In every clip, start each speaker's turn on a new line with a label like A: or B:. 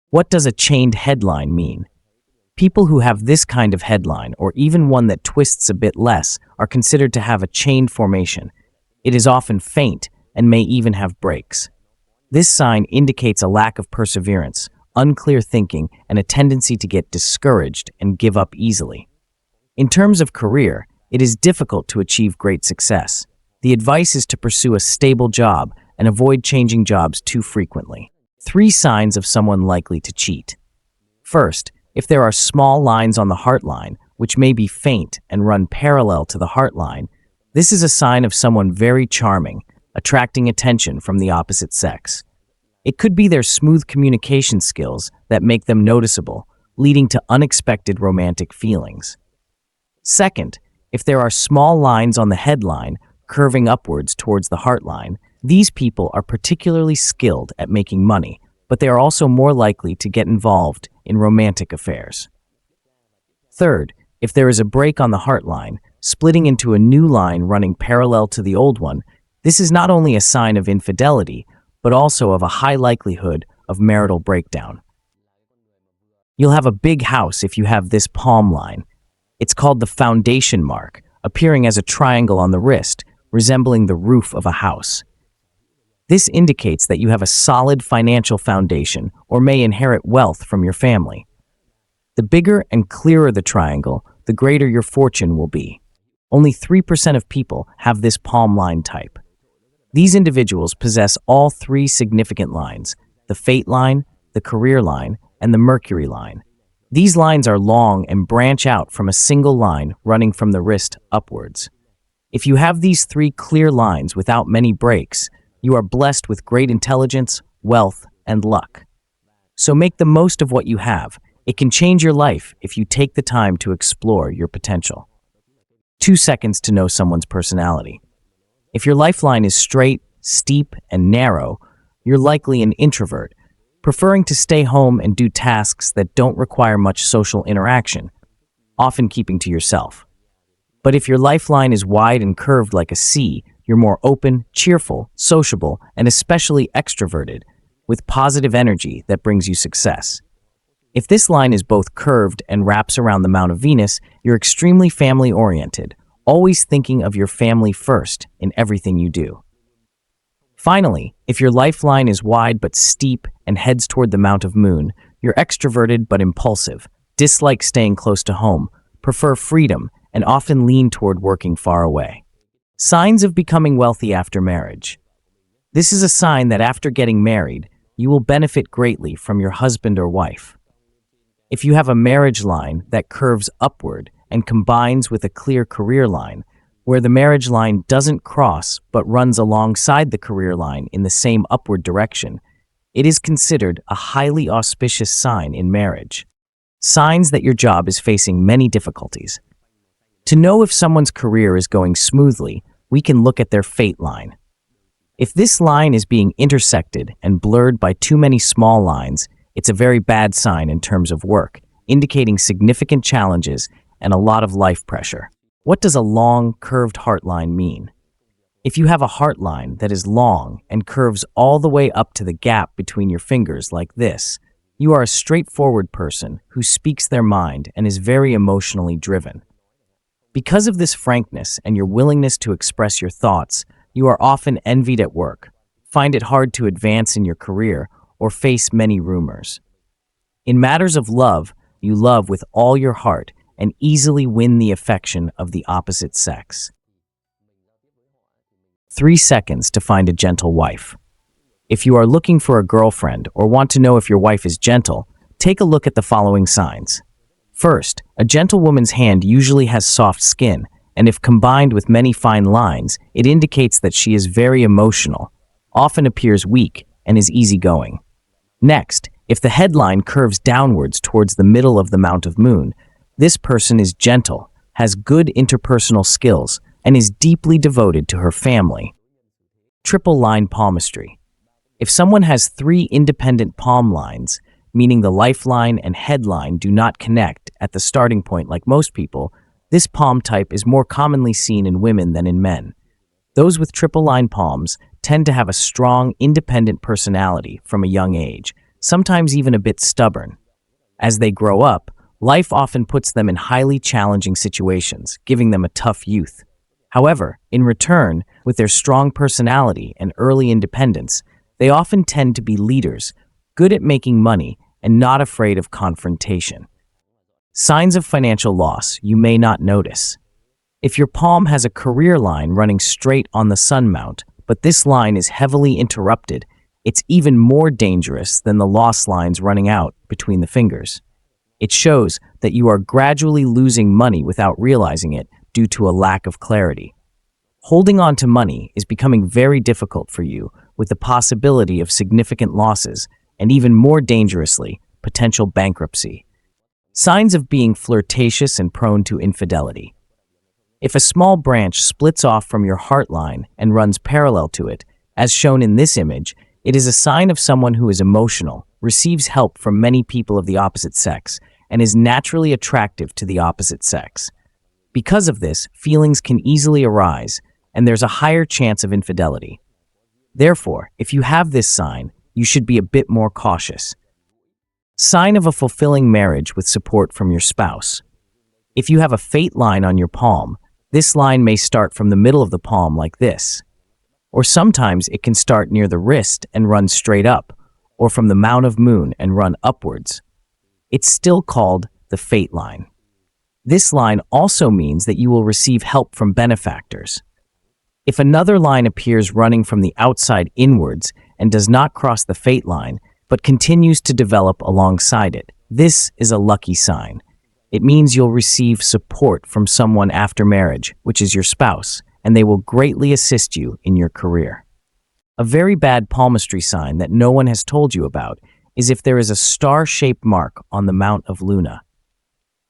A: What does a chained headline mean? People who have this kind of headline, or even one that twists a bit less, are considered to have a chained formation. It is often faint and may even have breaks. This sign indicates a lack of perseverance, unclear thinking, and a tendency to get discouraged and give up easily. In terms of career, it is difficult to achieve great success. The advice is to pursue a stable job and avoid changing jobs too frequently. 3 signs of someone likely to cheat. First, if there are small lines on the Heartline, which may be faint and run parallel to the Heartline, this is a sign of someone very charming, attracting attention from the opposite sex. It could be their smooth communication skills that make them noticeable, leading to unexpected romantic feelings. Second, if there are small lines on the headline curving upwards towards the Heartline, these people are particularly skilled at making money, but they are also more likely to get involved in romantic affairs. Third, if there is a break on the Heartline, splitting into a new line running parallel to the old one, this is not only a sign of infidelity, but also of a high likelihood of marital breakdown. You'll have a big house if you have this palm line. It's called the foundation mark, appearing as a triangle on the wrist, resembling the roof of a house. This indicates that you have a solid financial foundation or may inherit wealth from your family. The bigger and clearer the triangle, the greater your fortune will be. Only 3% of people have this palm line type. These individuals possess all 3 significant lines: the fate line, the career line, and the Mercury line. These lines are long and branch out from a single line running from the wrist upwards. If you have these 3 clear lines without many breaks, you are blessed with great intelligence, wealth, and luck. So make the most of what you have. It can change your life if you take the time to explore your potential. 2 seconds to know someone's personality. If your lifeline is straight, steep, and narrow, you're likely an introvert, preferring to stay home and do tasks that don't require much social interaction, often keeping to yourself. But if your lifeline is wide and curved like a C, you're more open, cheerful, sociable, and especially extroverted, with positive energy that brings you success. If this line is both curved and wraps around the Mount of Venus, you're extremely family-oriented, always thinking of your family first in everything you do. Finally, if your lifeline is wide but steep and heads toward the Mount of Moon, you're extroverted but impulsive, dislike staying close to home, prefer freedom, and often lean toward working far away. Signs of becoming wealthy after marriage. This is a sign that after getting married, you will benefit greatly from your husband or wife. If you have a marriage line that curves upward and combines with a clear career line, where the marriage line doesn't cross but runs alongside the career line in the same upward direction, it is considered a highly auspicious sign in marriage. Signs that your job is facing many difficulties. To know if someone's career is going smoothly, we can look at their fate line. If this line is being intersected and blurred by too many small lines, it's a very bad sign in terms of work, indicating significant challenges and a lot of life pressure. What does a long, curved heart line mean? If you have a heart line that is long and curves all the way up to the gap between your fingers like this, you are a straightforward person who speaks their mind and is very emotionally driven. Because of this frankness and your willingness to express your thoughts, you are often envied at work, find it hard to advance in your career, or face many rumors. In matters of love, you love with all your heart and easily win the affection of the opposite sex. 3 seconds to find a gentle wife. If you are looking for a girlfriend or want to know if your wife is gentle, take a look at the following signs. First, a gentle woman's hand usually has soft skin, and if combined with many fine lines, it indicates that she is very emotional, often appears weak, and is easygoing. Next, if the headline curves downwards towards the middle of the Mount of Moon, this person is gentle, has good interpersonal skills, and is deeply devoted to her family. Triple line palmistry. If someone has 3 independent palm lines, meaning the lifeline and headline do not connect at the starting point like most people, this palm type is more commonly seen in women than in men. Those with triple line palms tend to have a strong, independent personality from a young age, sometimes even a bit stubborn. As they grow up, life often puts them in highly challenging situations, giving them a tough youth. However, in return, with their strong personality and early independence, they often tend to be leaders, good at making money, and not afraid of confrontation. Signs of financial loss you may not notice. If your palm has a career line running straight on the sun mount, but this line is heavily interrupted, it's even more dangerous than the loss lines running out between the fingers. It shows that you are gradually losing money without realizing it due to a lack of clarity. Holding on to money is becoming very difficult for you, with the possibility of significant losses and, even more dangerously, potential bankruptcy. Signs of being flirtatious and prone to infidelity. If a small branch splits off from your heartline and runs parallel to it, as shown in this image, it is a sign of someone who is emotional, receives help from many people of the opposite sex, and is naturally attractive to the opposite sex. Because of this, feelings can easily arise, and there's a higher chance of infidelity. Therefore, if you have this sign, you should be a bit more cautious. Sign of a fulfilling marriage with support from your spouse. If you have a fate line on your palm, this line may start from the middle of the palm like this. Or sometimes it can start near the wrist and run straight up, or from the mount of moon and run upwards. It's still called the fate line. This line also means that you will receive help from benefactors. If another line appears running from the outside inwards and does not cross the fate line, but continues to develop alongside it, this is a lucky sign. It means you'll receive support from someone after marriage, which is your spouse, and they will greatly assist you in your career. A very bad palmistry sign that no one has told you about is if there is a star-shaped mark on the Mount of Luna.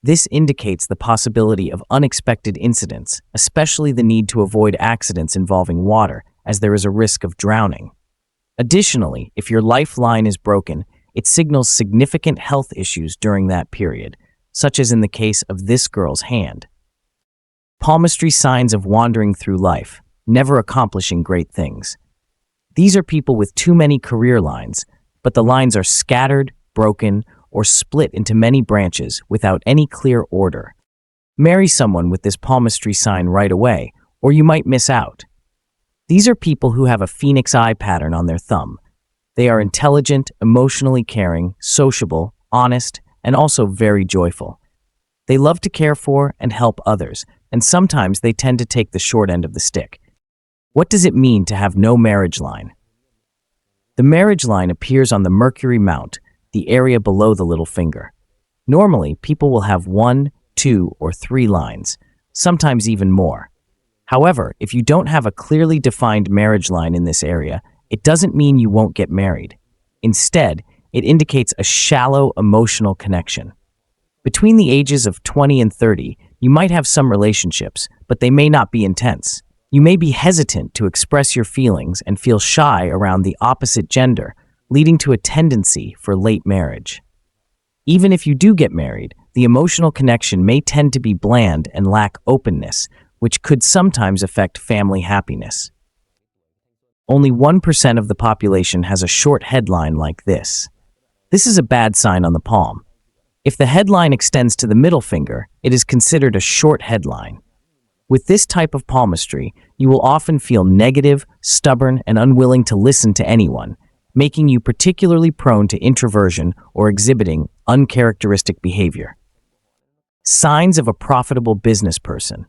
A: This indicates the possibility of unexpected incidents, especially the need to avoid accidents involving water, as there is a risk of drowning. Additionally, if your lifeline is broken, it signals significant health issues during that period, such as in the case of this girl's hand. Palmistry signs of wandering through life, never accomplishing great things. These are people with too many career lines, but the lines are scattered, broken, or split into many branches without any clear order. Marry someone with this palmistry sign right away, or you might miss out. These are people who have a phoenix eye pattern on their thumb. They are intelligent, emotionally caring, sociable, honest, and also very joyful. They love to care for and help others, and sometimes they tend to take the short end of the stick. What does it mean to have no marriage line? The marriage line appears on the Mercury mount, the area below the little finger. Normally, people will have 1, 2, or 3 lines, sometimes even more. However, if you don't have a clearly defined marriage line in this area, it doesn't mean you won't get married. Instead, it indicates a shallow emotional connection. Between the ages of 20 and 30, you might have some relationships, but they may not be intense. You may be hesitant to express your feelings and feel shy around the opposite gender, leading to a tendency for late marriage. Even if you do get married, the emotional connection may tend to be bland and lack openness, which could sometimes affect family happiness. Only 1% of the population has a short headline like this. This is a bad sign on the palm. If the headline extends to the middle finger, it is considered a short headline. With this type of palmistry, you will often feel negative, stubborn, and unwilling to listen to anyone, making you particularly prone to introversion or exhibiting uncharacteristic behavior. Signs of a profitable business person.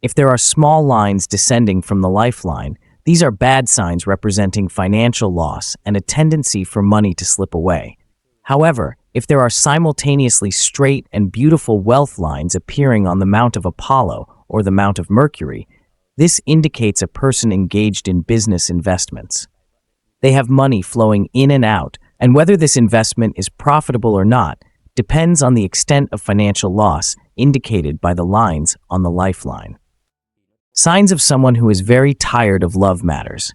A: If there are small lines descending from the lifeline, these are bad signs representing financial loss and a tendency for money to slip away. However, if there are simultaneously straight and beautiful wealth lines appearing on the Mount of Apollo or the Mount of Mercury, this indicates a person engaged in business investments. They have money flowing in and out, and whether this investment is profitable or not depends on the extent of financial loss indicated by the lines on the lifeline. Signs of someone who is very tired of love matters.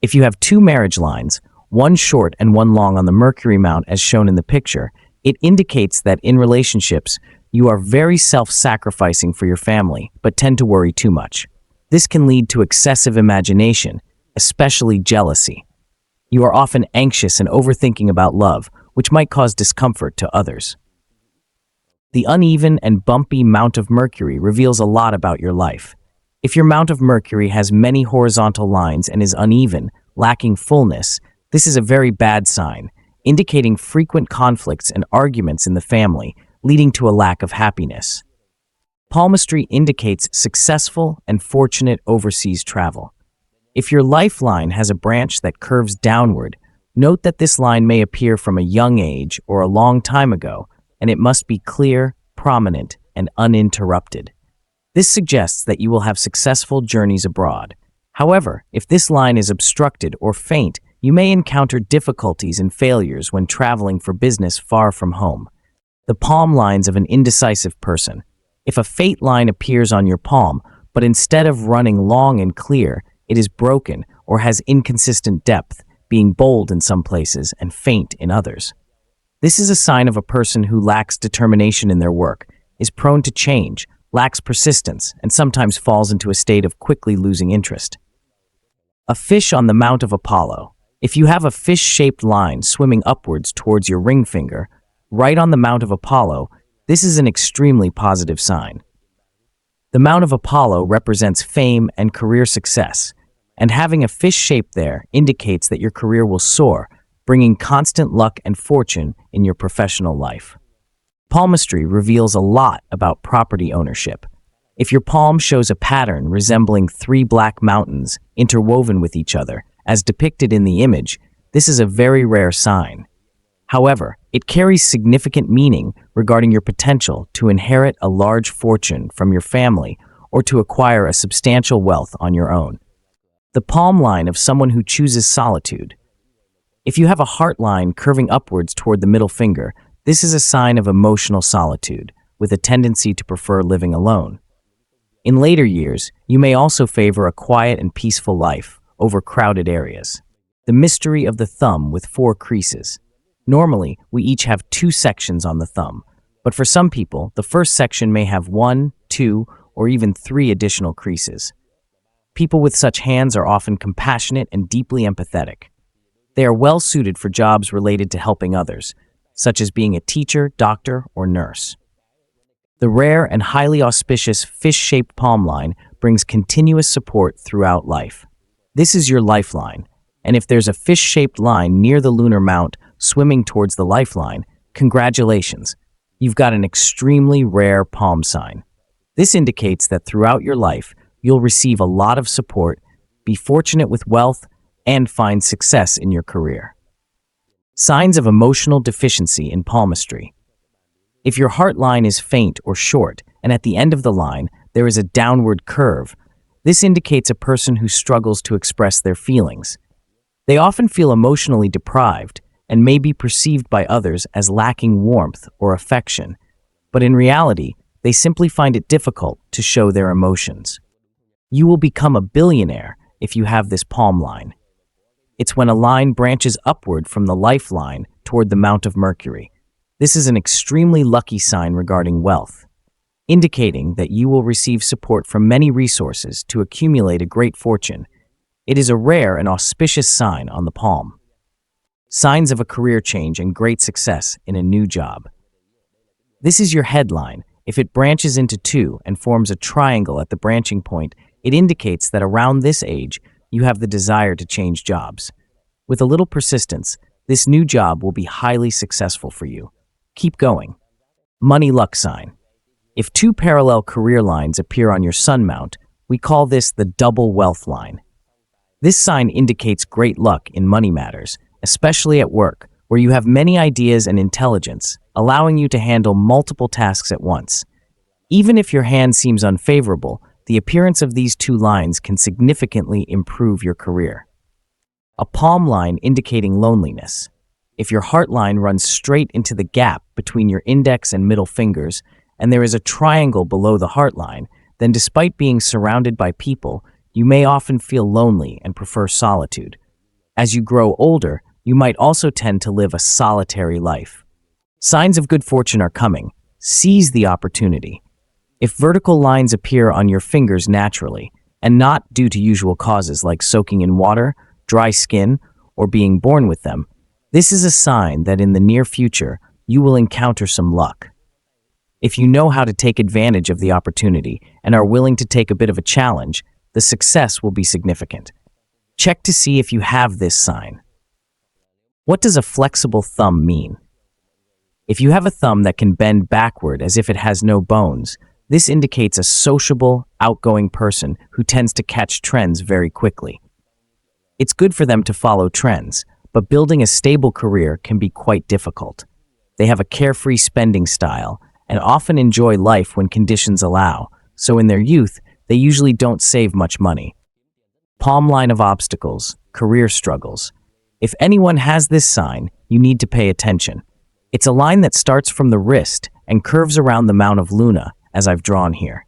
A: If you have 2 marriage lines, one short and one long on the Mercury mount as shown in the picture, it indicates that in relationships, you are very self-sacrificing for your family, but tend to worry too much. This can lead to excessive imagination, especially jealousy. You are often anxious and overthinking about love, which might cause discomfort to others. The uneven and bumpy Mount of Mercury reveals a lot about your life. If your Mount of Mercury has many horizontal lines and is uneven, lacking fullness, this is a very bad sign, indicating frequent conflicts and arguments in the family, leading to a lack of happiness. Palmistry indicates successful and fortunate overseas travel. If your lifeline has a branch that curves downward, note that this line may appear from a young age or a long time ago, and it must be clear, prominent, and uninterrupted. This suggests that you will have successful journeys abroad. However, if this line is obstructed or faint, you may encounter difficulties and failures when traveling for business far from home. The palm lines of an indecisive person. If a faint line appears on your palm, but instead of running long and clear, it is broken or has inconsistent depth, being bold in some places and faint in others. This is a sign of a person who lacks determination in their work, is prone to change, lacks persistence, and sometimes falls into a state of quickly losing interest. A fish on the Mount of Apollo. If you have a fish-shaped line swimming upwards towards your ring finger, right on the Mount of Apollo, this is an extremely positive sign. The Mount of Apollo represents fame and career success, and having a fish shape there indicates that your career will soar, bringing constant luck and fortune in your professional life. Palmistry reveals a lot about property ownership. If your palm shows a pattern resembling 3 black mountains interwoven with each other, as depicted in the image, this is a very rare sign. However, it carries significant meaning regarding your potential to inherit a large fortune from your family or to acquire a substantial wealth on your own. The palm line of someone who chooses solitude. If you have a heart line curving upwards toward the middle finger, this is a sign of emotional solitude, with a tendency to prefer living alone. In later years, you may also favor a quiet and peaceful life over crowded areas. The mystery of the thumb with 4 creases. Normally, we each have 2 sections on the thumb, but for some people, the first section may have 1, 2, or even 3 additional creases. People with such hands are often compassionate and deeply empathetic. They are well suited for jobs related to helping others, such as being a teacher, doctor, or nurse. The rare and highly auspicious fish-shaped palm line brings continuous support throughout life. This is your lifeline, and if there's a fish-shaped line near the lunar mount swimming towards the lifeline, congratulations, you've got an extremely rare palm sign. This indicates that throughout your life, you'll receive a lot of support, be fortunate with wealth, and find success in your career. Signs of emotional deficiency in palmistry. If your heart line is faint or short, and at the end of the line there is a downward curve, this indicates a person who struggles to express their feelings. They often feel emotionally deprived and may be perceived by others as lacking warmth or affection, but in reality, they simply find it difficult to show their emotions. You will become a billionaire if you have this palm line. It's when a line branches upward from the lifeline toward the Mount of Mercury. This is an extremely lucky sign regarding wealth, indicating that you will receive support from many resources to accumulate a great fortune. It is a rare and auspicious sign on the palm. Signs of a career change and great success in a new job. This is your headline. If it branches into 2 and forms a triangle at the branching point, it indicates that around this age, you have the desire to change jobs. With a little persistence, this new job will be highly successful for you. Keep going. Money luck sign. If 2 parallel career lines appear on your sun mount, we call this the double wealth line. This sign indicates great luck in money matters, especially at work, where you have many ideas and intelligence, allowing you to handle multiple tasks at once. Even if your hand seems unfavorable, the appearance of these 2 lines can significantly improve your career. A palm line indicating loneliness. If your heart line runs straight into the gap between your index and middle fingers, and there is a triangle below the heart line, then despite being surrounded by people, you may often feel lonely and prefer solitude. As you grow older, you might also tend to live a solitary life. Signs of good fortune are coming. Seize the opportunity. If vertical lines appear on your fingers naturally, and not due to usual causes like soaking in water, dry skin, or being born with them, this is a sign that in the near future, you will encounter some luck. If you know how to take advantage of the opportunity and are willing to take a bit of a challenge, the success will be significant. Check to see if you have this sign. What does a flexible thumb mean? If you have a thumb that can bend backward as if it has no bones, this indicates a sociable, outgoing person who tends to catch trends very quickly. It's good for them to follow trends, but building a stable career can be quite difficult. They have a carefree spending style and often enjoy life when conditions allow, so in their youth, they usually don't save much money. Palm line of obstacles, career struggles. If anyone has this sign, you need to pay attention. It's a line that starts from the wrist and curves around the Mount of Luna, as I've drawn here.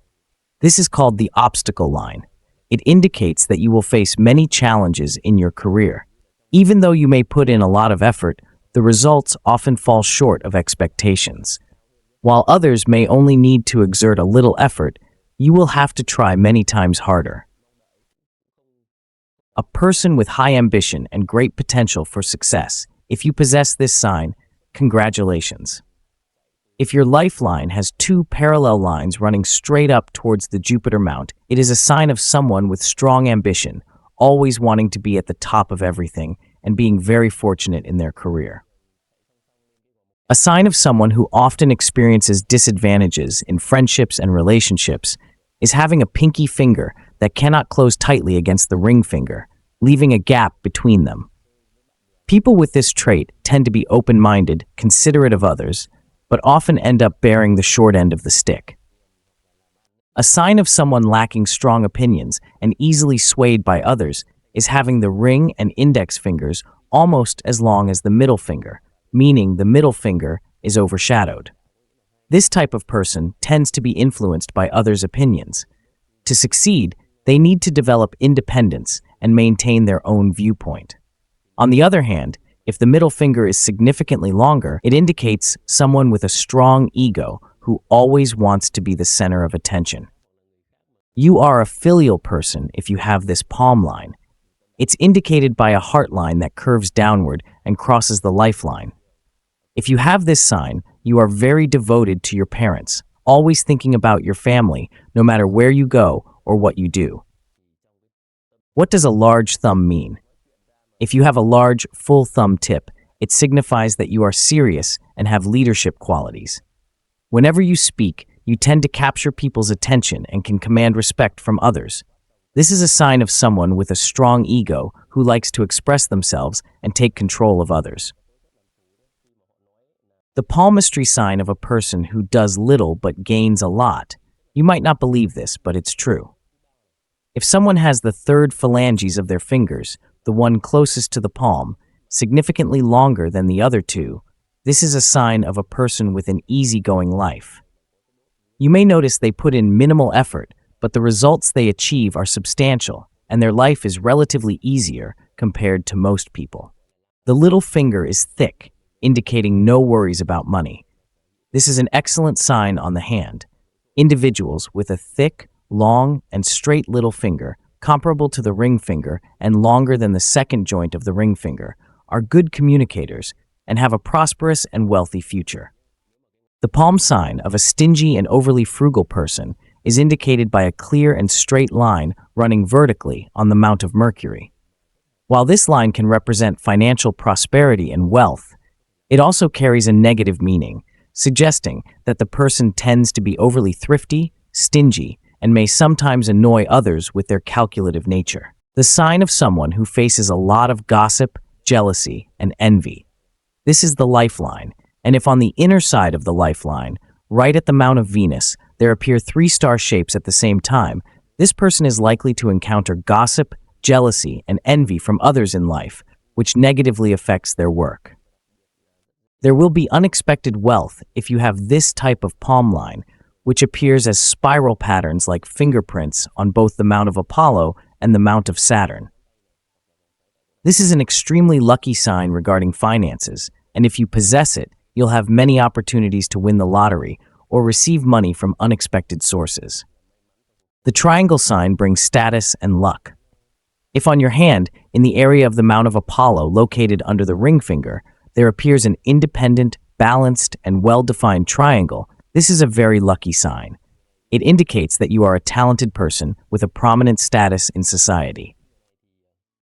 A: This is called the obstacle line. It indicates that you will face many challenges in your career. Even though you may put in a lot of effort, the results often fall short of expectations. While others may only need to exert a little effort, you will have to try many times harder. A person with high ambition and great potential for success. If you possess this sign, congratulations. If your lifeline has two parallel lines running straight up towards the Jupiter Mount, it is a sign of someone with strong ambition, always wanting to be at the top of everything and being very fortunate in their career. A sign of someone who often experiences disadvantages in friendships and relationships is having a pinky finger that cannot close tightly against the ring finger, leaving a gap between them. People with this trait tend to be open-minded, considerate of others, but often end up bearing the short end of the stick. A sign of someone lacking strong opinions and easily swayed by others is having the ring and index fingers almost as long as the middle finger, meaning the middle finger is overshadowed. This type of person tends to be influenced by others' opinions. To succeed, they need to develop independence and maintain their own viewpoint. On the other hand, if the middle finger is significantly longer, it indicates someone with a strong ego who always wants to be the center of attention. You are a filial person if you have this palm line. It's indicated by a heart line that curves downward and crosses the lifeline. If you have this sign, you are very devoted to your parents, always thinking about your family, no matter where you go or what you do. What does a large thumb mean? If you have a large, full thumb tip, it signifies that you are serious and have leadership qualities. Whenever you speak, you tend to capture people's attention and can command respect from others. This is a sign of someone with a strong ego who likes to express themselves and take control of others. The palmistry sign of a person who does little but gains a lot. You might not believe this, but it's true. If someone has the third phalanges of their fingers, the one closest to the palm, significantly longer than the other two, this is a sign of a person with an easygoing life. You may notice they put in minimal effort, but the results they achieve are substantial, and their life is relatively easier compared to most people. The little finger is thick, indicating no worries about money. This is an excellent sign on the hand. Individuals with a thick, long, and straight little finger, comparable to the ring finger and longer than the second joint of the ring finger, are good communicators and have a prosperous and wealthy future. The palm sign of a stingy and overly frugal person is indicated by a clear and straight line running vertically on the Mount of Mercury. While this line can represent financial prosperity and wealth, it also carries a negative meaning, suggesting that the person tends to be overly thrifty, stingy, and may sometimes annoy others with their calculative nature. The sign of someone who faces a lot of gossip, jealousy, and envy. This is the lifeline, and if on the inner side of the lifeline, right at the Mount of Venus, there appear 3 star shapes at the same time, this person is likely to encounter gossip, jealousy, and envy from others in life, which negatively affects their work. There will be unexpected wealth if you have this type of palm line, which appears as spiral patterns like fingerprints on both the Mount of Apollo and the Mount of Saturn. This is an extremely lucky sign regarding finances, and if you possess it, you'll have many opportunities to win the lottery or receive money from unexpected sources. The triangle sign brings status and luck. If on your hand, in the area of the Mount of Apollo located under the ring finger, there appears an independent, balanced, and well-defined triangle, this is a very lucky sign. It indicates that you are a talented person with a prominent status in society.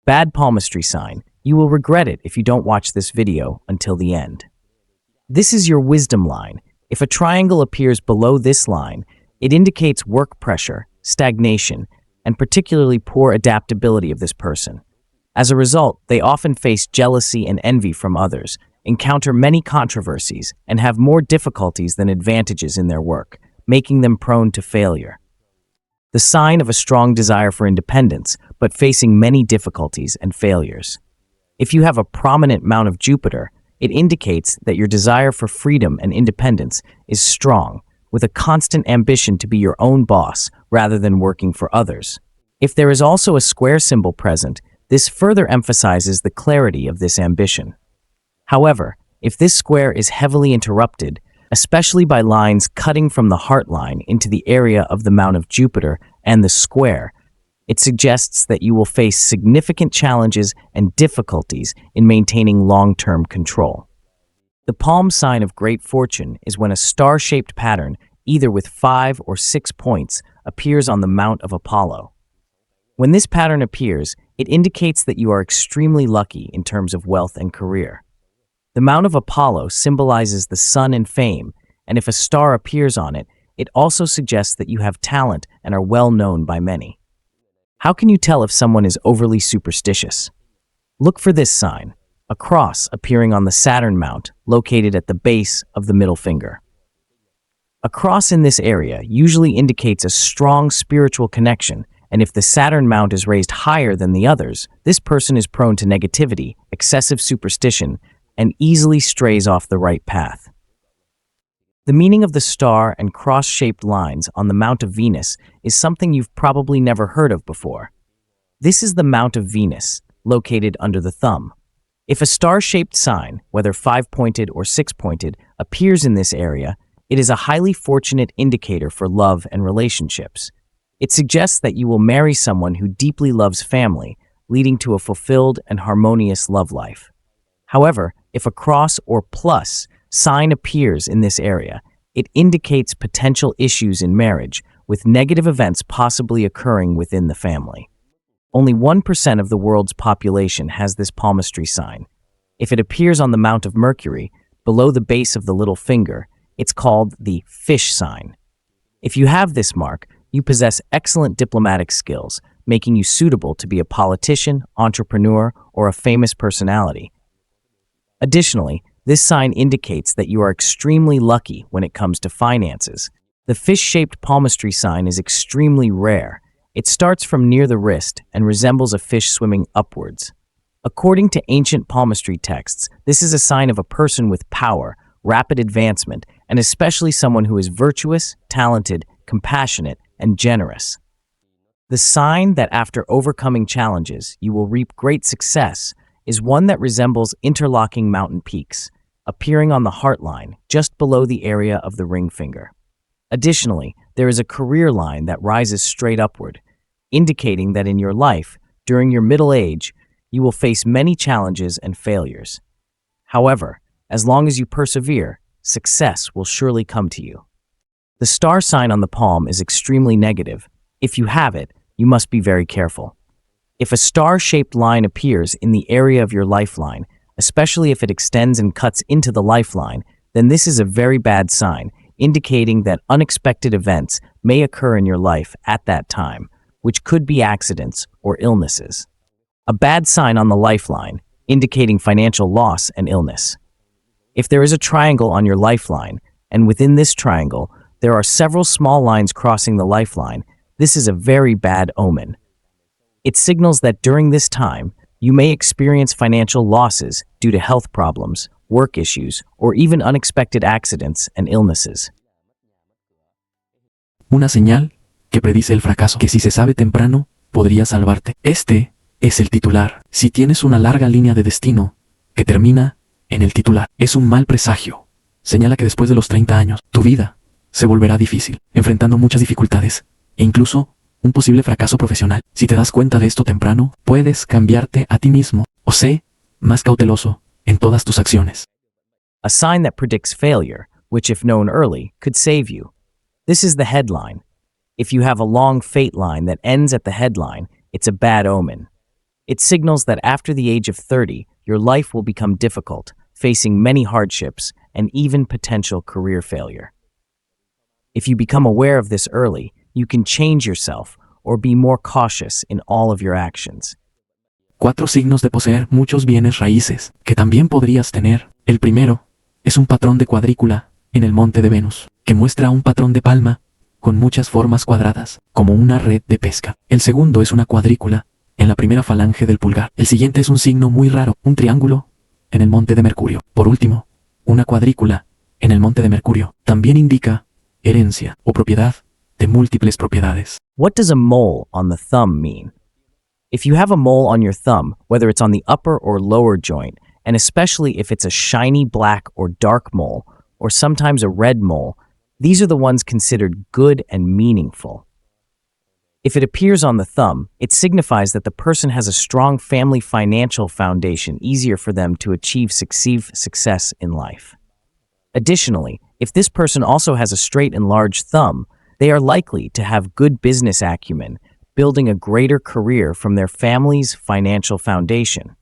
A: Bad palmistry sign. You will regret it if you don't watch this video until the end. This is your wisdom line. If a triangle appears below this line, it indicates work pressure, stagnation, and particularly poor adaptability of this person. As a result, they often face jealousy and envy from others, encounter many controversies, and have more difficulties than advantages in their work, making them prone to failure. The sign of a strong desire for independence, but facing many difficulties and failures. If you have a prominent Mount of Jupiter, it indicates that your desire for freedom and independence is strong, with a constant ambition to be your own boss rather than working for others. If there is also a square symbol present, this further emphasizes the clarity of this ambition. However, if this square is heavily interrupted, especially by lines cutting from the Heartline into the area of the Mount of Jupiter and the square, it suggests that you will face significant challenges and difficulties in maintaining long-term control. The palm sign of great fortune is when a star-shaped pattern, either with 5 or 6 points, appears on the Mount of Apollo. When this pattern appears, it indicates that you are extremely lucky in terms of wealth and career. The Mount of Apollo symbolizes the sun and fame, and if a star appears on it, it also suggests that you have talent and are well known by many. How can you tell if someone is overly superstitious? Look for this sign, a cross appearing on the Saturn mount located at the base of the middle finger. A cross in this area usually indicates a strong spiritual connection, and if the Saturn mount is raised higher than the others, this person is prone to negativity, excessive superstition, and easily strays off the right path. The meaning of the star and cross-shaped lines on the Mount of Venus is something you've probably never heard of before. This is the Mount of Venus, located under the thumb. If a star-shaped sign, whether 5-pointed or 6-pointed, appears in this area, it is a highly fortunate indicator for love and relationships. It suggests that you will marry someone who deeply loves family, leading to a fulfilled and harmonious love life. However, if a cross or plus sign appears in this area, it indicates potential issues in marriage, with negative events possibly occurring within the family. Only 1% of the world's population has this palmistry sign. If it appears on the Mount of Mercury, below the base of the little finger, it's called the fish sign. If you have this mark, you possess excellent diplomatic skills, making you suitable to be a politician, entrepreneur, or a famous personality. Additionally, this sign indicates that you are extremely lucky when it comes to finances. The fish-shaped palmistry sign is extremely rare. It starts from near the wrist and resembles a fish swimming upwards. According to ancient palmistry texts, this is a sign of a person with power, rapid advancement, and especially someone who is virtuous, talented, compassionate, and generous. The sign that after overcoming challenges, you will reap great success is one that resembles interlocking mountain peaks, appearing on the Heartline just below the area of the ring finger. Additionally, there is a career line that rises straight upward, indicating that in your life, during your middle age, you will face many challenges and failures. However, as long as you persevere, success will surely come to you. The star sign on the palm is extremely negative. If you have it, you must be very careful. If a star-shaped line appears in the area of your lifeline, especially if it extends and cuts into the lifeline, then this is a very bad sign, indicating that unexpected events may occur in your life at that time, which could be accidents or illnesses. A bad sign on the lifeline, indicating financial loss and illness. If there is a triangle on your lifeline, and within this triangle, there are several small lines crossing the lifeline, this is a very bad omen. It signals that during this time, you may experience financial losses due to health problems, work issues, or even unexpected accidents and illnesses.
B: Una señal que predice el fracaso, que si se sabe temprano, podría salvarte. Este es el titular. Si tienes una larga línea de destino que termina en el titular, es un mal presagio. Señala que después de los 30 años, tu vida se volverá difícil, enfrentando muchas dificultades e incluso un posible fracaso profesional. Si te das cuenta de esto temprano, puedes cambiarte a ti mismo o sé más cauteloso en todas tus acciones.
A: A sign that predicts failure, which if known early, could save you. This is the headline. If you have a long fate line that ends at the headline, it's a bad omen. It signals that after the age of 30, your life will become difficult, facing many hardships and even potential career failure. If you become aware of this early, you can change yourself or be more cautious in all of your actions.
B: 4 signos de poseer muchos bienes raíces que también podrías tener. El primero es un patrón de cuadrícula en el monte de Venus, que muestra un patrón de palma con muchas formas cuadradas, como una red de pesca. El segundo es una cuadrícula en la primera falange del pulgar. El siguiente es un signo muy raro, un triángulo en el monte de Mercurio. Por último, una cuadrícula en el monte de Mercurio también indica herencia o propiedad de múltiples propiedades.
A: What does a mole on the thumb mean? If you have a mole on your thumb, whether it's on the upper or lower joint, and especially if it's a shiny black or dark mole, or sometimes a red mole, these are the ones considered good and meaningful. If it appears on the thumb, it signifies that the person has a strong family financial foundation, easier for them to achieve success in life. Additionally, if this person also has a straight and large thumb, they are likely to have good business acumen, building a greater career from their family's financial foundation.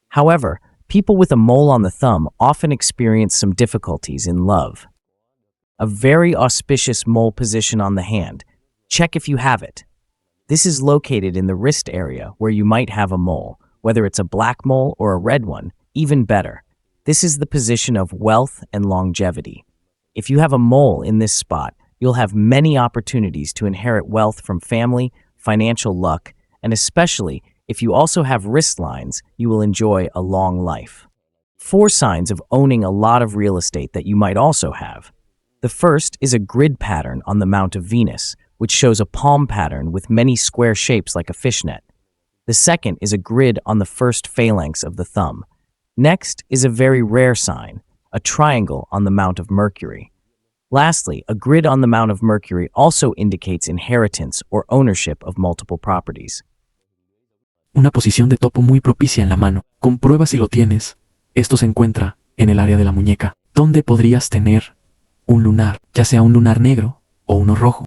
A: However, people with a mole on the thumb often experience some difficulties in love. A very auspicious mole position on the hand. Check if you have it. This is located in the wrist area where you might have a mole, whether it's a black mole or a red one, even better. This is the position of wealth and longevity. If you have a mole in this spot, you'll have many opportunities to inherit wealth from family, financial luck, and especially if you also have wrist lines, you will enjoy a long life. 4 signs of owning a lot of real estate that you might also have. The first is a grid pattern on the Mount of Venus, which shows a palm pattern with many square shapes like a fishnet. The second is a grid on the first phalanx of the thumb. Next is a very rare sign, a triangle on the Mount of Mercury. Lastly, a grid on the Mount of Mercury also indicates inheritance or ownership of multiple properties.
B: Una posición de topo muy propicia en la mano. Comprueba si lo tienes. Esto se encuentra en el área de la muñeca, donde podrías tener un lunar, ya sea un lunar negro o uno rojo.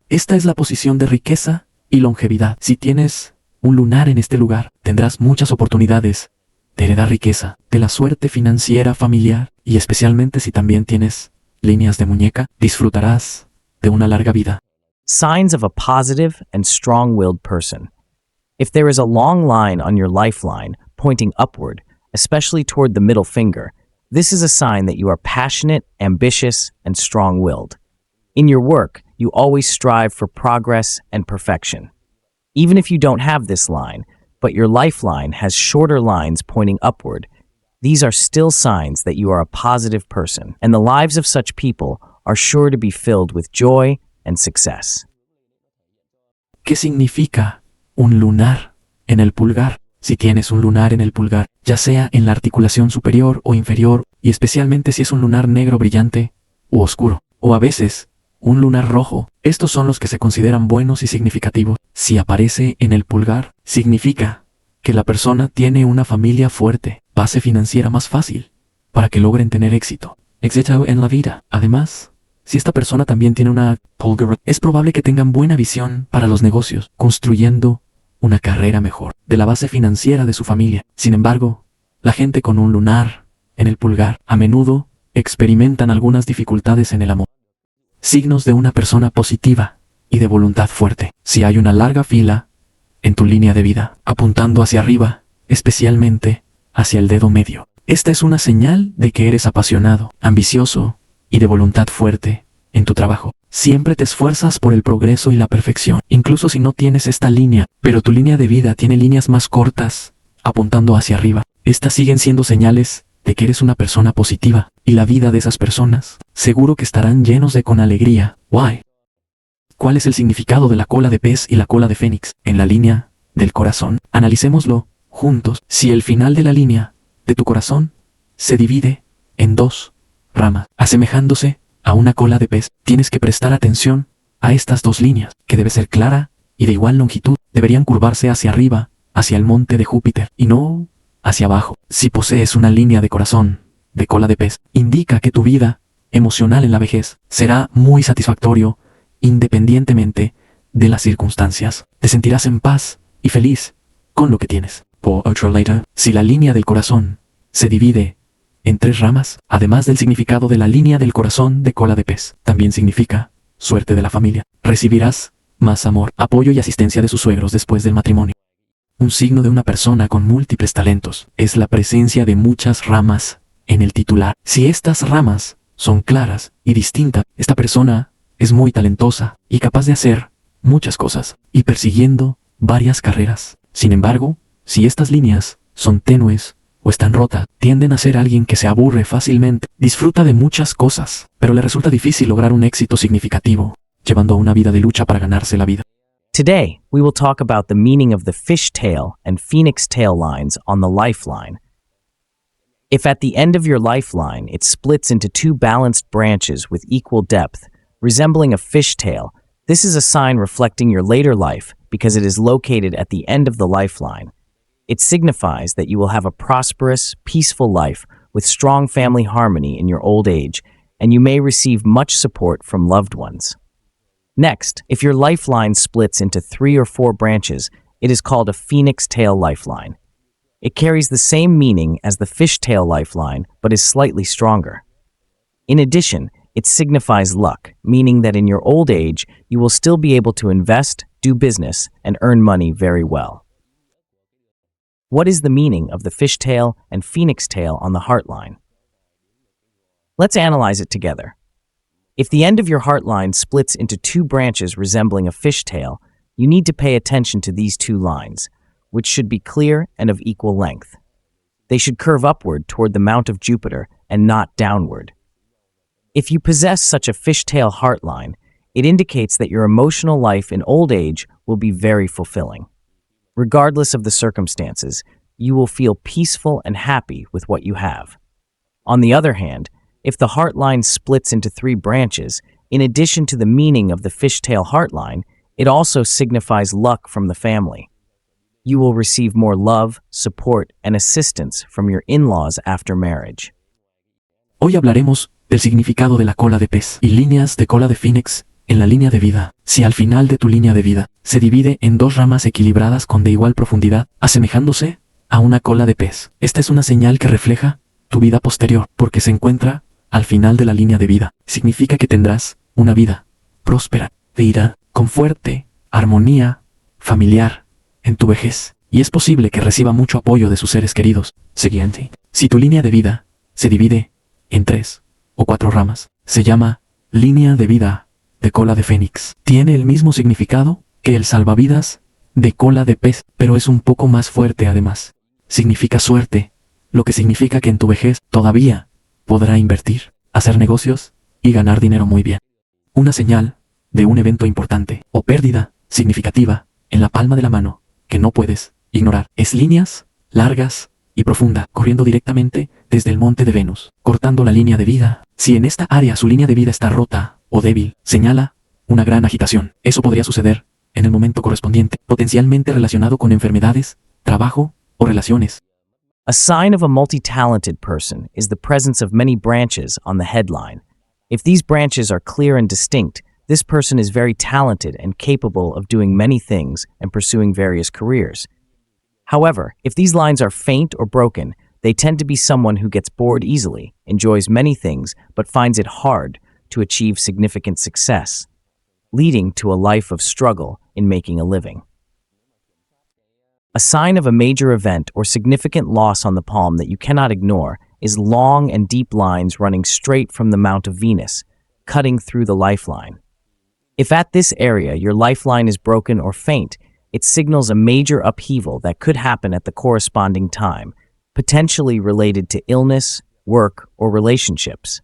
B: Esta es la posición de riqueza y longevidad. Si tienes un lunar en este lugar, tendrás muchas oportunidades de heredar riqueza, de la suerte financiera familiar, y especialmente si también tienes líneas de muñeca, disfrutarás de una larga vida.
A: Signs of a positive and strong-willed person. If there is a long line on your lifeline pointing upward, especially toward the middle finger, this is a sign that you are passionate, ambitious, and strong-willed. In your work, you always strive for progress and perfection. Even if you don't have this line, but your lifeline has shorter lines pointing upward, these are still signs that you are a positive person, and the lives of such people are sure to be filled with joy and success.
B: ¿Qué significa un lunar en el pulgar? Si tienes un lunar en el pulgar, ya sea en la articulación superior o inferior, y especialmente si es un lunar negro brillante u oscuro, o a veces un lunar rojo, estos son los que se consideran buenos y significativos. Si aparece en el pulgar, significa que la persona tiene una familia fuerte, base financiera más fácil, para que logren tener éxito en la vida. Además, si esta persona también tiene una pulgar, es probable que tengan buena visión para los negocios, construyendo una carrera mejor de la base financiera de su familia. Sin embargo, la gente con un lunar en el pulgar a menudo experimentan algunas dificultades en el amor. Signos de una persona positiva y de voluntad fuerte. Si hay una larga fila en tu línea de vida, apuntando hacia arriba, especialmente hacia el dedo medio, esta es una señal de que eres apasionado, ambicioso y de voluntad fuerte en tu trabajo. Siempre te esfuerzas por el progreso y la perfección, incluso si no tienes esta línea, pero tu línea de vida tiene líneas más cortas, apuntando hacia arriba. Estas siguen siendo señales de que eres una persona positiva, y la vida de esas personas seguro que estarán llenos de con alegría. Why? ¿Cuál es el significado de la cola de pez y la cola de fénix en la línea del corazón? Analicémoslo juntos. Si el final de la línea de tu corazón se divide en 2 ramas, asemejándose a una cola de pez, tienes que prestar atención a estas 2 líneas, que debe ser clara y de igual longitud deberían curvarse hacia arriba, hacia el monte de Júpiter, y no hacia abajo. Si posees una línea de corazón, de cola de pez, indica que tu vida emocional en la vejez será muy satisfactorio independientemente de las circunstancias. Te sentirás en paz y feliz con lo que tienes. Por otro lado, si la línea del corazón se divide en 3 ramas, además del significado de la línea del corazón de cola de pez, también significa suerte de la familia. Recibirás más amor, apoyo y asistencia de sus suegros después del matrimonio. Un signo de una persona con múltiples talentos es la presencia de muchas ramas en el titular. Si estas ramas son claras y distintas, esta persona es muy talentosa y capaz de hacer muchas cosas y persiguiendo varias carreras. Sin embargo, si estas líneas son tenues o están rotas, tienden a ser alguien que se aburre fácilmente, disfruta de muchas cosas, pero le resulta difícil lograr un éxito significativo, llevando a una vida de lucha para ganarse la vida.
A: Today, we will talk about the meaning of the fishtail and phoenix tail lines on the lifeline. If at the end of your lifeline it splits into 2 balanced branches with equal depth, resembling a fishtail, this is a sign reflecting your later life because it is located at the end of the lifeline. It signifies that you will have a prosperous, peaceful life with strong family harmony in your old age, and you may receive much support from loved ones. Next, if your lifeline splits into 3 or 4 branches, it is called a phoenix tail lifeline. It carries the same meaning as the fishtail lifeline, but is slightly stronger. In addition, it signifies luck, meaning that in your old age, you will still be able to invest, do business, and earn money very well. What is the meaning of the fishtail and phoenix tail on the heartline? Let's analyze it together. If the end of your heartline splits into 2 branches resembling a fishtail, you need to pay attention to these 2 lines, which should be clear and of equal length. They should curve upward toward the Mount of Jupiter and not downward. If you possess such a fishtail heartline, it indicates that your emotional life in old age will be very fulfilling. Regardless of the circumstances, you will feel peaceful and happy with what you have. On the other hand, if the heartline splits into 3 branches, in addition to the meaning of the fishtail heartline, it also signifies luck from the family. You will receive more love, support, and assistance from your in-laws after marriage.
B: Hoy hablaremos del significado de la cola de pez y líneas de cola de Phoenix en la línea de vida. Si al final de tu línea de vida se divide en 2 ramas equilibradas con de igual profundidad, asemejándose a una cola de pez, esta es una señal que refleja tu vida posterior, porque se encuentra al final de la línea de vida. Significa que tendrás una vida próspera, vida con fuerte armonía familiar en tu vejez, y es posible que reciba mucho apoyo de sus seres queridos. Siguiente. Si tu línea de vida se divide en 3 o 4 ramas, se llama línea de vida de cola de fénix. Tiene el mismo significado que el salvavidas de cola de pez, pero es un poco más fuerte además. Significa suerte, lo que significa que en tu vejez todavía podrá invertir, hacer negocios y ganar dinero muy bien. Una señal de un evento importante o pérdida significativa en la palma de la mano que no puedes ignorar. Es líneas largas y profunda, corriendo directamente desde el monte de Venus, cortando la línea de vida. Si en esta área su línea de vida está rota o débil, señala una gran agitación. Eso podría suceder en el momento correspondiente, potencialmente relacionado con enfermedades, trabajo o relaciones.
A: A sign of a multi-talented person is the presence of many branches on the headline. If these branches are clear and distinct, this person is very talented and capable of doing many things and pursuing various careers. However, if these lines are faint or broken, they tend to be someone who gets bored easily, enjoys many things, but finds it hard to achieve significant success, leading to a life of struggle in making a living. A sign of a major event or significant loss on the palm that you cannot ignore is long and deep lines running straight from the Mount of Venus, cutting through the lifeline. If at this area your lifeline is broken or faint, it signals a major upheaval that could happen at the corresponding time, potentially related to illness, work, or relationships.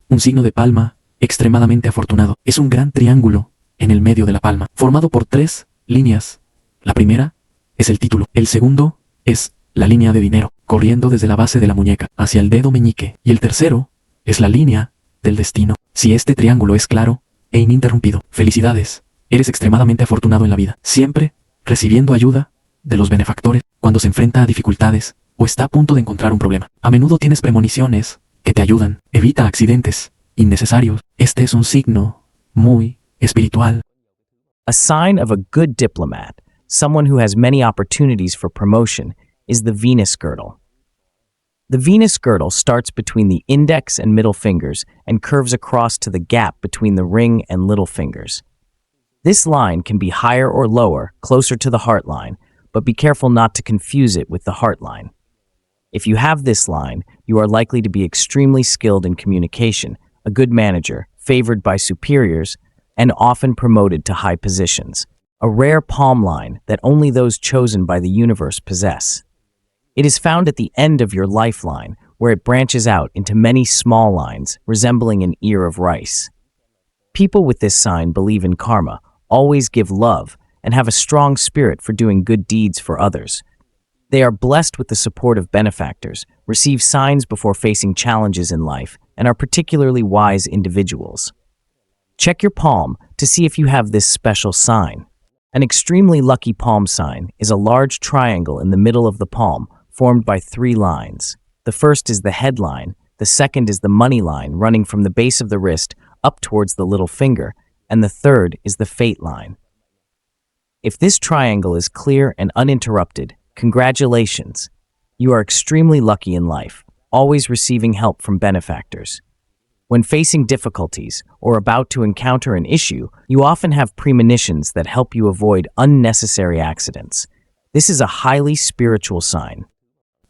B: Un signo de palma extremadamente afortunado es un gran triángulo en el medio de la palma, formado por 3 líneas. La primera es el título, el segundo es la línea de dinero, corriendo desde la base de la muñeca hacia el dedo meñique, y el tercero es la línea del destino. Si este triángulo es claro e ininterrumpido, felicidades Eres extremadamente afortunado en la vida, siempre recibiendo ayuda de los benefactores cuando se enfrenta a dificultades o está a punto de encontrar un problema. A menudo tienes premoniciones que te ayudan. Evita accidentes innecesarios. Este es un signo muy espiritual.
A: A sign of a good diplomat, someone who has many opportunities for promotion, is the Venus girdle. The Venus girdle starts between the index and middle fingers and curves across to the gap between the ring and little fingers. This line can be higher or lower, closer to the heartline, but be careful not to confuse it with the heartline. If you have this line, you are likely to be extremely skilled in communication, a good manager, favored by superiors, and often promoted to high positions. A rare palm line that only those chosen by the universe possess. It is found at the end of your lifeline, where it branches out into many small lines resembling an ear of rice. People with this sign believe in karma, always give love, and have a strong spirit for doing good deeds for others. They are blessed with the support of benefactors, receive signs before facing challenges in life, and are particularly wise individuals. Check your palm to see if you have this special sign. An extremely lucky palm sign is a large triangle in the middle of the palm, formed by 3 lines. The first is the head line, the second is the money line running from the base of the wrist up towards the little finger, and the third is the fate line. If this triangle is clear and uninterrupted, congratulations! You are extremely lucky in life, always receiving help from benefactors. When facing difficulties or about to encounter an issue, you often have premonitions that help you avoid unnecessary accidents. This is a highly spiritual sign.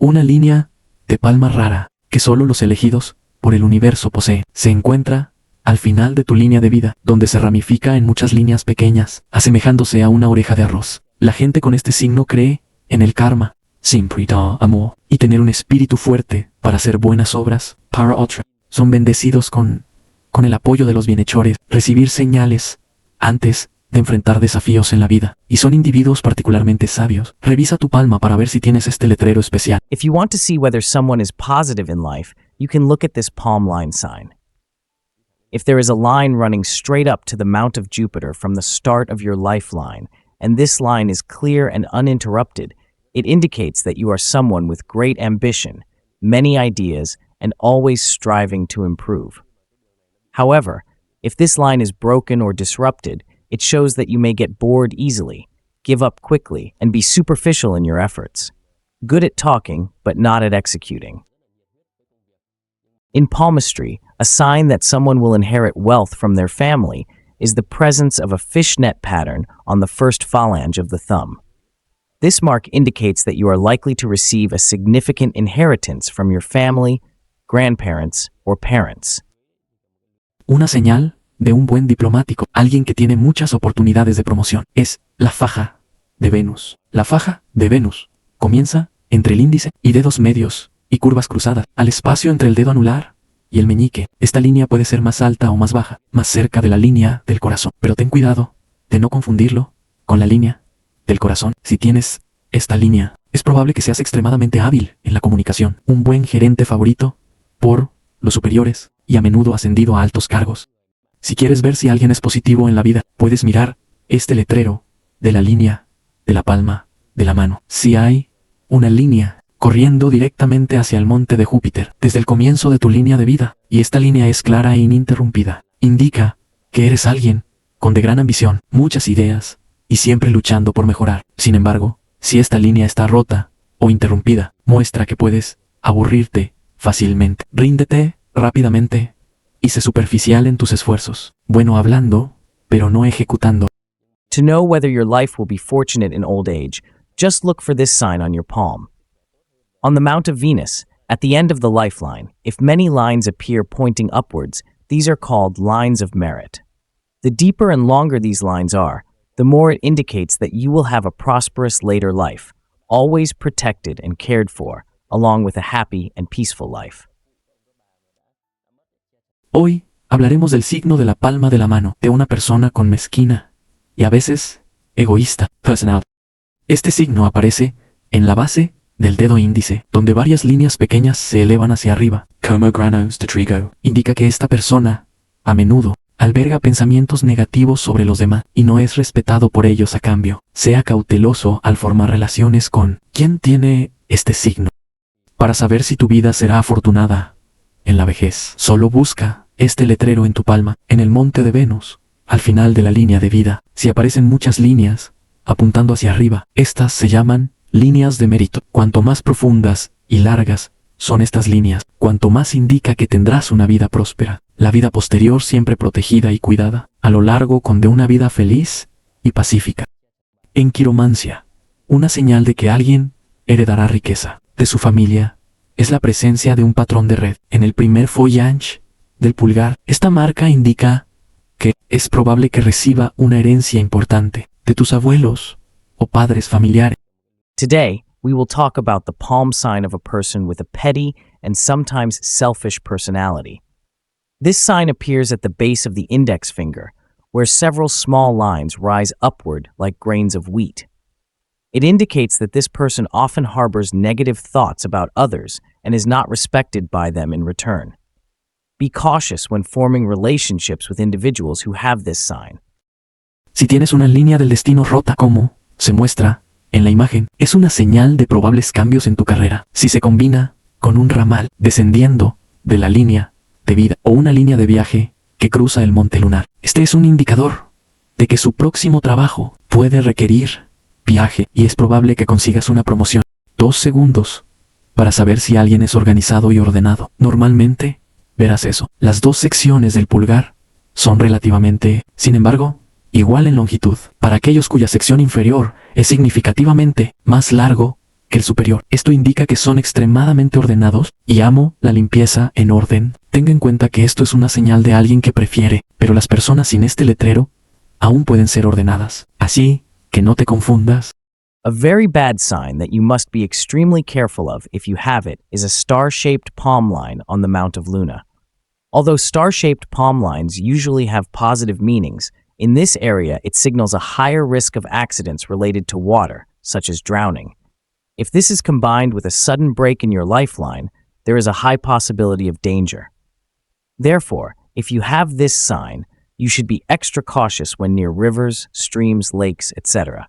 B: Una línea de palma rara que solo los elegidos por el universo poseen. Se encuentra al final de tu línea de vida, donde se ramifica en muchas líneas pequeñas, asemejándose a una oreja de arroz. La gente con este signo cree en el karma, siempre da amor, y tener un espíritu fuerte para hacer buenas obras. Para otra, son bendecidos con el apoyo de los bienhechores, recibir señales antes de enfrentar desafíos en la vida, y son individuos particularmente sabios. Revisa tu palma para ver si tienes este letrero especial.
A: If you want to see whether someone is positive in life, you can look at this palm line sign. If there is a line running straight up to the Mount of Jupiter from the start of your lifeline, and this line is clear and uninterrupted, it indicates that you are someone with great ambition, many ideas, and always striving to improve. However, if this line is broken or disrupted, it shows that you may get bored easily, give up quickly, and be superficial in your efforts. Good at talking, but not at executing. In palmistry, a sign that someone will inherit wealth from their family is the presence of a fishnet pattern on the first phalange of the thumb. This mark indicates that you are likely to receive a significant inheritance from your family, grandparents, or parents.
B: Una señal de un buen diplomático, alguien que tiene muchas oportunidades de promoción, es la faja de Venus. La faja de Venus comienza entre el índice y dedos medios y curvas cruzadas, al espacio entre el dedo anular y el meñique. Esta línea puede ser más alta o más baja, más cerca de la línea del corazón, pero ten cuidado de no confundirlo con la línea del corazón. Si tienes esta línea, es probable que seas extremadamente hábil en la comunicación, un buen gerente favorito por los superiores y a menudo ascendido a altos cargos. Si quieres ver si alguien es positivo en la vida, puedes mirar este letrero de la línea de la palma de la mano. Si hay una línea corriendo directamente hacia el monte de Júpiter, desde el comienzo de tu línea de vida, y esta línea es clara e ininterrumpida, indica que eres alguien con de gran ambición, muchas ideas, y siempre luchando por mejorar. Sin embargo, si esta línea está rota o interrumpida, muestra que puedes aburrirte fácilmente. Ríndete rápidamente y sé superficial en tus esfuerzos. Bueno hablando, pero no ejecutando.
A: To know whether your life will be fortunate in old age, just look for this sign on your palm. On the Mount of Venus, at the end of the lifeline, if many lines appear pointing upwards, these are called lines of merit. The deeper and longer these lines are, the more it indicates that you will have a prosperous later life, always protected and cared for, along with a happy and peaceful life.
B: Hoy hablaremos del signo de la palma de la mano de una persona con mezquina y a veces egoísta personality. Este signo aparece en la base del dedo índice, donde varias líneas pequeñas se elevan hacia arriba, como granos de trigo. Indica que esta persona, a menudo, alberga pensamientos negativos sobre los demás y no es respetado por ellos a cambio. Sea cauteloso al formar relaciones con quien tiene este signo, para saber si tu vida será afortunada en la vejez. Solo busca este letrero en tu palma, en el monte de Venus, al final de la línea de vida. Si aparecen muchas líneas apuntando hacia arriba, estas se llaman líneas de mérito. Cuanto más profundas y largas son estas líneas, cuanto más indica que tendrás una vida próspera, la vida posterior siempre protegida y cuidada, a lo largo de una vida feliz y pacífica. En quiromancia, una señal de que alguien heredará riqueza de su familia es la presencia de un patrón de red en el primer foillange del pulgar. Esta marca indica que es probable que reciba una herencia importante de tus abuelos o padres familiares.
A: Today, we will talk about the palm sign of a person with a petty and sometimes selfish personality. This sign appears at the base of the index finger, where several small lines rise upward like grains of wheat. It indicates that this person often harbors negative thoughts about others and is not respected by them in return. Be cautious when forming relationships with individuals who have this sign.
B: Si tienes una línea del destino rota, como se muestra en la imagen, es una señal de probables cambios en tu carrera. Si se combina con un ramal descendiendo de la línea de vida o una línea de viaje que cruza el monte lunar, este es un indicador de que su próximo trabajo puede requerir viaje y es probable que consigas una promoción. 2 segundos para saber si alguien es organizado y ordenado. Normalmente verás eso. Las 2 secciones del pulgar son relativamente, sin embargo, igual en longitud para aquellos cuya sección inferior es significativamente más largo que el superior. Esto indica que son extremadamente ordenados y amo la limpieza en orden. Tenga en cuenta que esto es una señal de alguien que prefiere, pero las personas sin este letrero aún pueden ser ordenadas. Así que no te confundas.
A: A very bad sign that you must be extremely careful of if you have it is a star-shaped palm line on the Mount of Luna. Although star-shaped palm lines usually have positive meanings, in this area it signals a higher risk of accidents related to water, such as drowning. If this is combined with a sudden break in your lifeline, there is a high possibility of danger. Therefore, if you have this sign, you should be extra cautious when near rivers, streams, lakes, etc.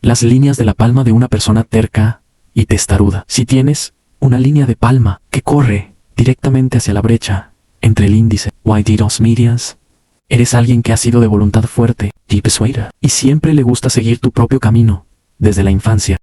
B: Las líneas de la palma de una persona terca y testaruda. Si tienes una línea de palma que corre directamente hacia la brecha entre el índice y dos medias, eres alguien que ha sido de voluntad fuerte y persuadida y siempre le gusta seguir tu propio camino desde la infancia.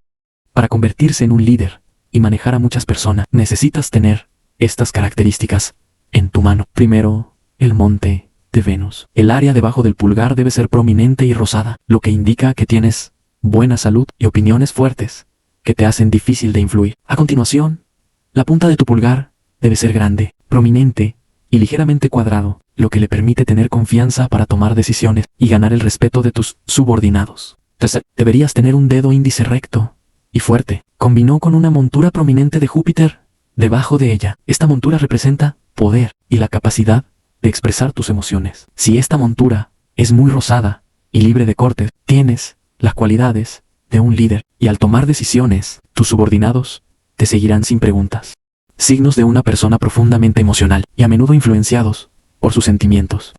B: Para convertirse en un líder y manejar a muchas personas, necesitas tener estas características en tu mano. Primero, el monte de Venus. El área debajo del pulgar debe ser prominente y rosada, lo que indica que tienes buena salud y opiniones fuertes que te hacen difícil de influir. A continuación, la punta de tu pulgar debe ser grande, prominente y ligeramente cuadrado, lo que le permite tener confianza para tomar decisiones y ganar el respeto de tus subordinados. Tercero, deberías tener un dedo índice recto y fuerte. Combinó con una montura prominente de Júpiter debajo de ella. Esta montura representa poder y la capacidad de expresar tus emociones. Si esta montura es muy rosada y libre de cortes, tienes las cualidades de un líder y al tomar decisiones, tus subordinados te seguirán sin preguntas. Signos de una persona profundamente emocional y a menudo influenciados por sus sentimientos.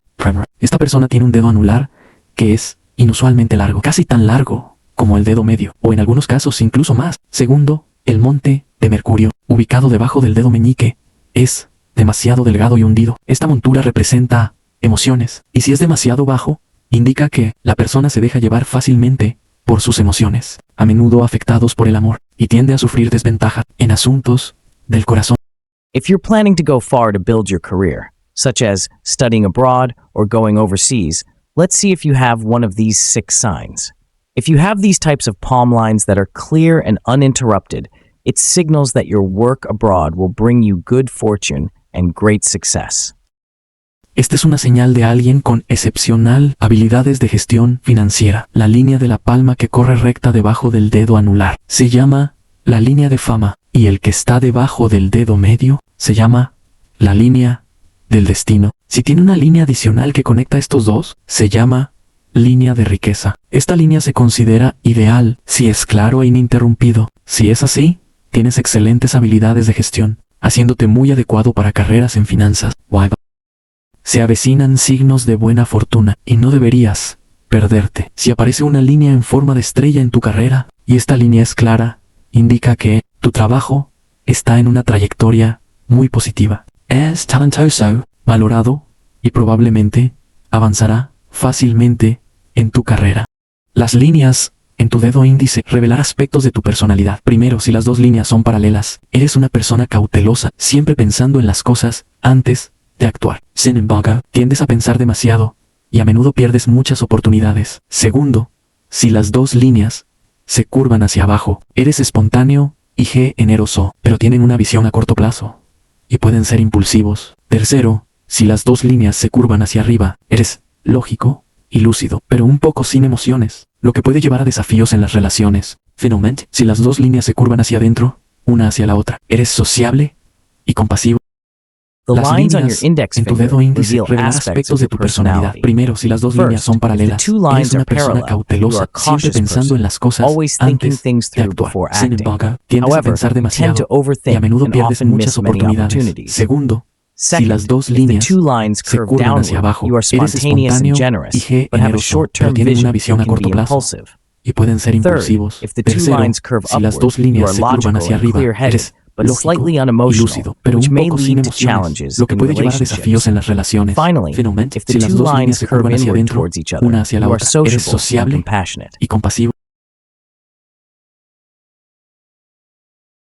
B: Esta persona tiene un dedo anular que es inusualmente largo, casi tan largo como el dedo medio, o en algunos casos incluso más. Segundo, el monte de Mercurio, ubicado debajo del dedo meñique, es demasiado delgado y hundido. Esta montura representa emociones, y si es demasiado bajo, indica que la persona se deja llevar fácilmente por sus emociones, a menudo afectados por el amor, y tiende a sufrir desventaja en asuntos del corazón.
A: If you're planning to go far to build your career, such as studying abroad or going overseas, let's see if you have one of these 6 signs. If you have these types of palm lines that are clear and uninterrupted, it signals that your work abroad will bring you good fortune and great success.
B: Esta es una señal de alguien con excepcional habilidades de gestión financiera. La línea de la palma que corre recta debajo del dedo anular se llama la línea de fama, y el que está debajo del dedo medio se llama la línea del destino. Si tiene una línea adicional que conecta estos dos, se llama línea de riqueza. Esta línea se considera ideal si es claro e ininterrumpido. Si es así, tienes excelentes habilidades de gestión, haciéndote muy adecuado para carreras en finanzas. Se avecinan signos de buena fortuna y no deberías perderte. Si aparece una línea en forma de estrella en tu carrera, y esta línea es clara, indica que tu trabajo está en una trayectoria muy positiva. Es talentoso, valorado, y probablemente avanzará fácilmente en tu carrera. Las líneas en tu dedo índice revelan aspectos de tu personalidad. Primero, si las dos líneas son paralelas, eres una persona cautelosa, siempre pensando en las cosas antes de actuar. Sin embargo, tiendes a pensar demasiado y a menudo pierdes muchas oportunidades. Segundo, si las dos líneas se curvan hacia abajo, eres espontáneo y generoso, pero tienen una visión a corto plazo y pueden ser impulsivos. Tercero, si las dos líneas se curvan hacia arriba, eres lógico y lúcido, pero un poco sin emociones, lo que puede llevar a desafíos en las relaciones. Finalmente, si las dos líneas se curvan hacia adentro, una hacia la otra, eres sociable y compasivo.
A: The
B: Las
A: lines on your
B: líneas
A: index
B: en tu
A: finger
B: dedo índice
A: reveal
B: revelan
A: aspects
B: aspectos
A: of
B: de
A: your
B: tu personalidad.
A: personality.
B: Primero, si las dos líneas
A: First,
B: son
A: if the
B: paralelas,
A: two
B: eres
A: lines
B: una
A: are
B: persona
A: parallel, you
B: cautelosa,
A: are a
B: siempre
A: cautious
B: pensando
A: person,
B: en las cosas
A: always thinking
B: antes
A: things
B: de
A: through
B: actuar.
A: before
B: Sin
A: acting.
B: embargo, tiendes a
A: However,
B: pensar
A: you tend to
B: demasiado y a
A: overthink
B: menudo
A: and
B: pierdes
A: often
B: muchas
A: miss many
B: oportunidades.
A: opportunities.
B: Segundo, si
A: Second,
B: las dos
A: if the
B: líneas
A: two lines
B: se
A: curve
B: curvan hacia
A: downward,
B: abajo,
A: you are
B: eres
A: spontaneous and
B: espontáneo y
A: generous, but have a
B: generoso, pero
A: short-term
B: tienen una
A: vision
B: visión a
A: and can
B: corto
A: be
B: plazo
A: impulsive.
B: y pueden ser
A: Third,
B: impulsivos.
A: if the two
B: Tercero,
A: lines curve
B: si las
A: upward,
B: dos
A: you
B: líneas
A: are
B: se curvan
A: logical
B: hacia
A: and
B: arriba,
A: clear-headed,
B: eres
A: but
B: lógico
A: slightly
B: y
A: unemotional,
B: lúcido, pero
A: which
B: un
A: may
B: poco sin
A: lead to
B: emociones,
A: challenges
B: lo que
A: in
B: puede llevar a
A: relationships.
B: desafíos en las relaciones.
A: Finally,
B: Finalmente,
A: if the
B: si las
A: two
B: dos líneas
A: lines
B: se
A: curve
B: curvan hacia
A: inward
B: adentro,
A: towards each other,
B: una hacia la
A: you are
B: otra, eres
A: sociable and
B: sociable
A: compassionate.
B: y compasivo.